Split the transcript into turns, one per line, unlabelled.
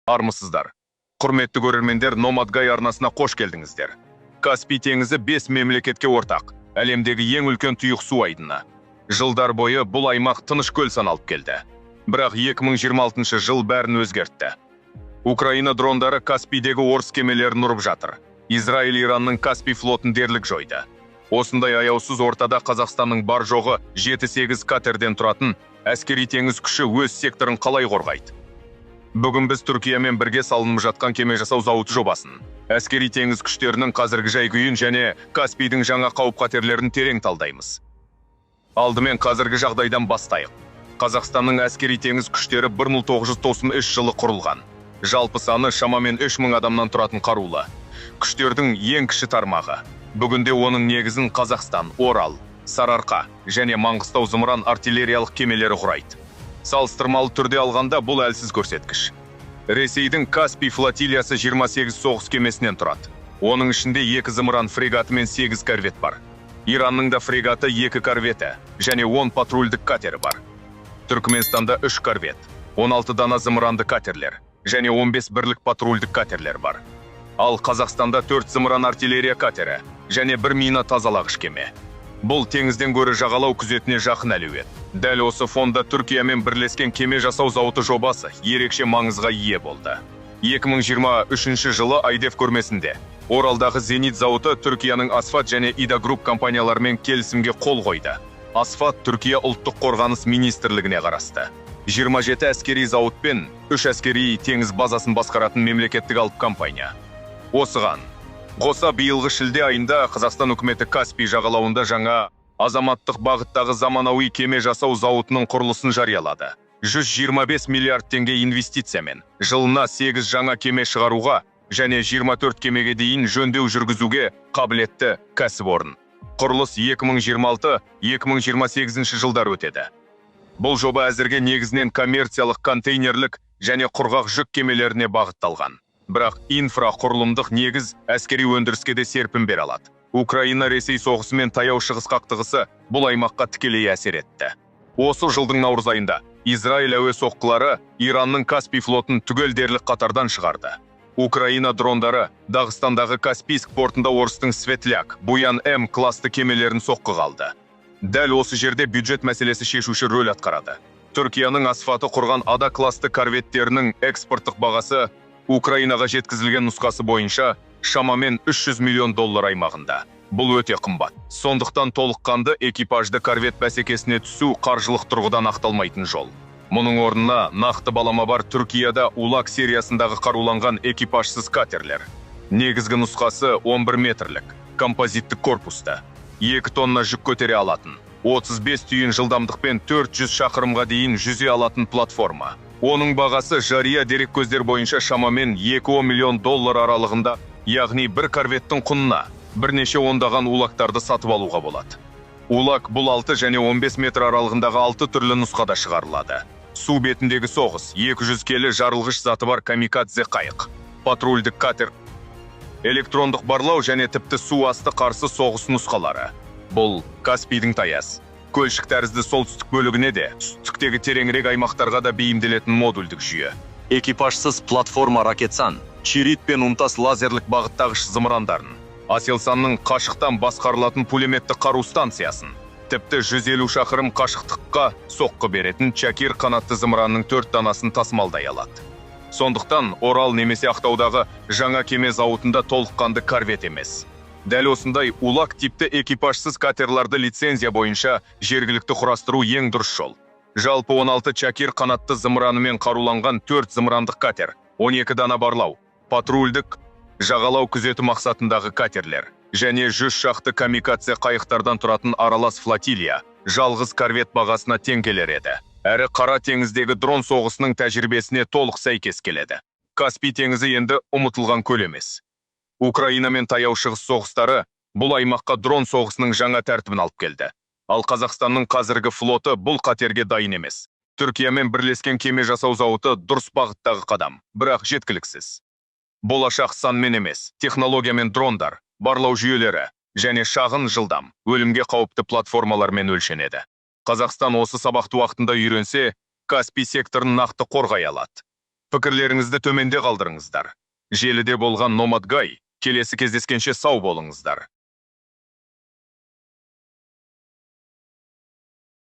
Армысыздар. Құрметті көрермендер, Номадгай арнасына қош келдіңіздер. Каспий теңізі 5 мемлекетке ортақ, әлемдегі ең үлкен тұйық су айдыны. Жылдар бойы бұл аймақ тыныш көл саналып келді. Бірақ 2026 жыл бәрін өзгертті. Украина дрондары Каспийдегі орыс кемелерін ұрып жатыр. Израиль Иранның Каспий флотын дерлік жойды. Осындай аяусыз ортада Қазақстанның бар жоғы 7-8 катерден тұратын әскери теңіз күші өз секторын қалай қорғайды? Бүгін біз Түркиямен бірге салынып жатқан кеме жасау зауыты жобасын, әскери теңіз күштерінің қазіргі жай-күйін және Каспийдің жаңа қауіп-қатерлерін терең талдаймыз. Алдымен қазіргі жағдайдан бастайық. Қазақстанның әскери теңіз күштері 1993 жылы құрылған. Жалпы саны шамамен 3000 адамнан тұратын қарулы. Күштердің ең кіші тармағы. Бүгінде оның негізін Қазақстан, Орал, Сарыарқа және Маңғыстау зымыран артиллериялық кемелері құрайды. Салыстырмалы түрде алғанда бұл әлсіз көрсеткіш. Ресейдің Каспий флотилиясы 28 соғыс кемесінен тұрады. Оның ішінде 2 зымыран фрегаты мен 8 корвет бар. Иранның да фрегаты 2 корветі және 10 патрульдік катері бар. Түркменстанда 3 корвет, 16 дана зымыранды катерлер және 15 бірлік патрульдік катерлер бар. Ал Қазақстанда 4 зымыран артиллерия катері және 1 мина тазалағыш кеме. Бұл теңізден гөрі жағалау күзетіне жақын әлеует. Дәл осы фонда Түркиямен бірлескен кеме жасау зауыты жобасы ерекше маңызға ие болды. 2023 жылы Айдев көрмесінде Оралдағы Зенит зауыты Түркияның Асфат және Ида Груп компанияларымен келісімге қол қойды. Асфат Түркия ұлттық қорғаныс министрлігіне қарасты. 27 әскери зауыт пен 3 әскери теңіз базасын басқаратын мемлекеттік алып компания. Осыған қоса биылғы шілде айында Қазақстан үкіметі Каспий жағалауында жаңа азаматтық бағыттағы заманауи кеме жасау зауытының құрылысын жариялады. 125 миллиард теңге инвестициямен жылына 8 жаңа кеме шығаруға және 24 кемеге дейін жөндеу жүргізуге қабілетті кәсіпорын. Құрылыс 2026-2028 жылдар өтеді. Бұл жоба әзірге негізінен коммерциялық контейнерлік және құрғақ жүк кемелеріне бағытталған. Бірақ инфрақұрылымдық негіз әскери өндіріске де серпін бере алады. Украина-Ресей соғысы мен таяу шығыс қақтығысы бұл аймаққа тікелей әсер етті. Осы жылдың наурыз айында Израиль әуе соққылары Иранның Каспий флотын түгел дерлік қатардан шығарды. Украина дрондары Дағыстандағы Каспийск портында орыстың Светляк, Буян М класты кемелерін соққыға алды. Дәл осы жерде бюджет мәселесі шешуші рөл атқарады. Түркияның Асфаты құрған Ада класты корветтерінің экспорттық бағасы Украинаға жеткізілген нұсқасы бойынша шамамен $300 миллион аймағында. Бұл өте қымбат. Сондықтан толыққанды экипажды корвет бәсекесіне түсу қаржылық тұрғыдан ақталмайтын жол. Мұның орнына нақты балама бар Түркияда Улак сериясындағы қаруланған экипажсыз катерлер. Негізгі нұсқасы 11 метрлік, композиттік корпуста. 2 тонна жүк көтере алатын, 35 түйін жылдамдықпен 400 шақырымға дейін жүзе алатын платформа. Оның бағасы жария дерек көздер бойынша шамамен $2 миллион аралығында, яғни бір корветтің құнына бірнеше ондаған улактарды сатып алуға болады. Улак бұл 6 және 15 метр аралығындағы 6 түрлі нұсқада шығарылады. Су бетіндегі соғыс, 200 келі жарылғыш заты бар камикадзе қайық, патрульдік катер, электрондық барлау және тіпті су асты қарсы соғыс нұсқалары. Бұл Каспийдің таяз, көлшік тәрізді солтүстік бөлігіне де, түстіктегі тереңірек аймақтарға да бейімделетін модульдік жүйе. Экипажсыз платформа Ракетсан, Чирит пен Унтас лазерлік бағыттағыш зымырандарын, Аселсанның қашықтан басқарылатын пулеметті қару станциясын, тіпті 150 шақырым қашықтыққа соққы беретін Чакир қанатты зымыранның 4 данасын тасымалдай алады. Сондықтан Орал немесе Ақтаудағы жаңа кеме зауытында толыққанды корвет емес. Дәл осындай улак типті экипажсыз катерларды лицензия бойынша жергілікті құрастыру ең дұрыс жол. Жалпы 16 Чакир қанатты зымыранымен қаруланған 4 зымырандық катер, 12 дана барлау, патрульдік, жағалау күзеті мақсатындағы катерлер және 100 шақты камикадзе қайықтардан тұратын аралас флотилия жалғыз корвет бағасына тең келер еді. Әрі Қара теңіздегі дрон соғысының тәжірибесіне толық сәйкес келеді. Каспий теңізі енді ұмытылған көл емес. Украина мен таяу шығыс соғыстары бұл аймаққа дрон соғысының жаңа тәртібін алып келді. Ал Қазақстанның қазіргі флоты бұл қатерге дайын емес. Түркиямен бірлескен кеме жасау зауыты дұрыс бағыттағы қадам, бірақ жеткіліксіз. Болашақ санмен емес, технологиямен дрондар, барлау жүйелері және шағын жылдам, өлімге қауіпті платформалармен өлшенеді. Қазақстан осы сабақты уақытында үйренсе, Каспий секторын нақты қорғай алады. Пікірлеріңізді төменде қалдырыңыздар. Желіде болған Номад Гай, келесі кездескенше сау болыңыздар.